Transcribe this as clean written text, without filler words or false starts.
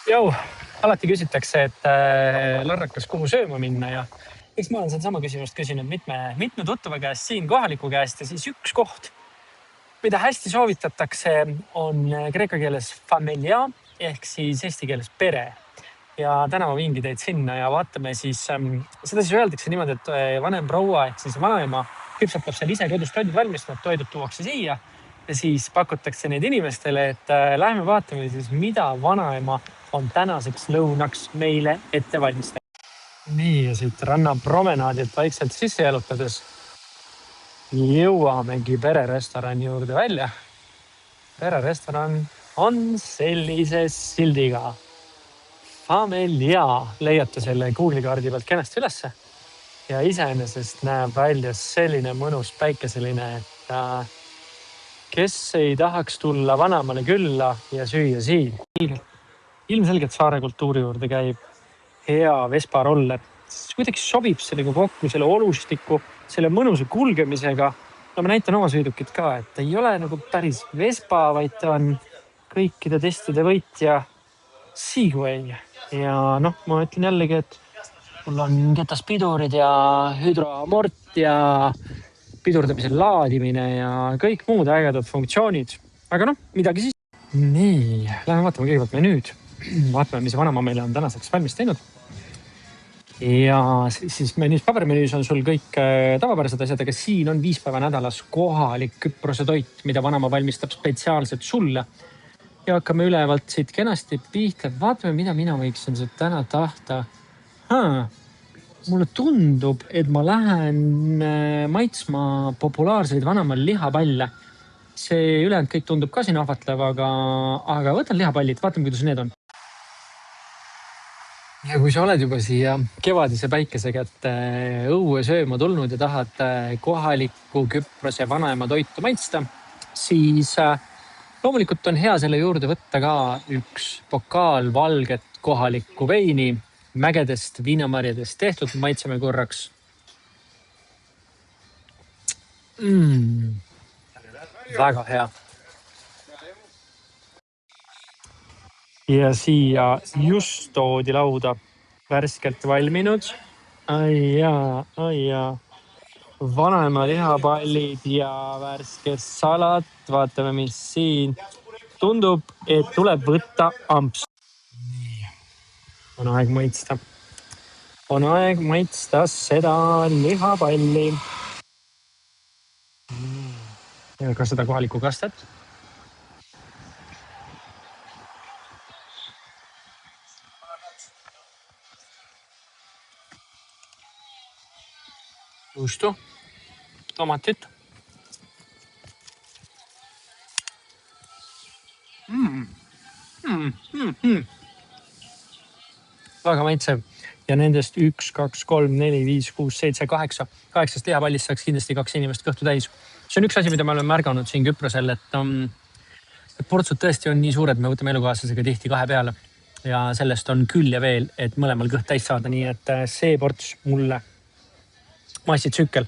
Jau, alati küsitakse, et Larrakas kuhu sööma minna ja eks ma olen sedasama küsimust küsinud mitme tuttava käest siin kohaliku käest ja siis üks koht, mida hästi soovitatakse, on kreeka keeles familia ehk siis eesti keeles pere. Ja täna ma viingi teid sinna ja vaatame siis, seda siis öeldakse niimoodi, et vanem proua ehk siis vanaema küpsetab seal ise kodus toidud valmistavad, toidud tuuakse siia ja siis pakutakse neid inimestele, et lähme vaatame siis, mida vanaema on tänaseks lõunaks meile ette valmistanud. Nii ja siit rannapromenaadilt vaikselt sisse jalutades jõuamegi pererestorani juurde välja. Pererestoran on sellise sildiga. Familia leiate selle Google'i kaardi pealt kenasti ülesse ja iseenesest näeb välja selline mõnus päikeseline, et kes ei tahaks tulla vanaemale külla ja süüa siin. Ilmselgelt saare kultuuri juurde käib hea vesparoller. Kuidagi sobib sellega kokku selle olustiku, selle mõnusa kulgemisega. No ma näitan oma sõidukit ka, et ei ole nagu päris vespa, vaid ta on kõikide testide võitja Segway. Ja noh, ma ütlen jällegi, et mul on ketaspidurid ja hüdroamort ja pidurdamisel laadimine ja kõik muud ägedad funktsioonid. Aga noh, midagi siis. Nii, lähme vaatame kõigepealt menüüd. Vaatame, mis vanaema meile on tänaseks valmis teinud. Ja siis pabermenüüs on sul kõik tavapärased asjad, aga siin on 5 päeva nädalas kohalik Küprose toit, mida vanaema valmistab spetsiaalselt sulle. Ja hakkame ülevalt siit kenasti pihta. Vaatame, mida mina võiksin sealt täna tahta. Mulle tundub, et ma lähen maitsma populaarseid vanaemal lihapalle. See ülejäänud kõik tundub ka siin ahvatlev, aga võtan lihapallid, vaatame, kuidas need on. Ja kui sa oled juba siia kevadise päikese kätte õue sööma tulnud ja tahad kohalikku Küprose vanaema toitu maitsta, siis loomulikult on hea selle juurde võtta ka üks pokaal valget kohalikku veini, mägedest viinamarjadest tehtud, maitseme korraks. Väga hea. Ja siia just toodi lauda värskelt valminud. Ai jaa. Vanaema lihapallid ja värske salat. Vaatame, mis siin tundub, et tuleb võtta amps. Nii. On aeg maitsta. On aeg maitsta seda lihapalli. Ja ka seda kohalikku kastet. Juustu, tomatit. Väga maitsev. Ja nendest 1, 2, 3, 4, 5, 6, 7, 8. 8 lihapallist saaks kindlasti 2 inimest kõhtu täis. See on üks asi, mida ma olen märganud siin Küprosel, et portsud tõesti on nii suured, me võtame elukaaslasega tihti 2 peale. Ja sellest on küll ja veel, et mõlemal kõht täis saada, nii et see ports mulle massitsükkel.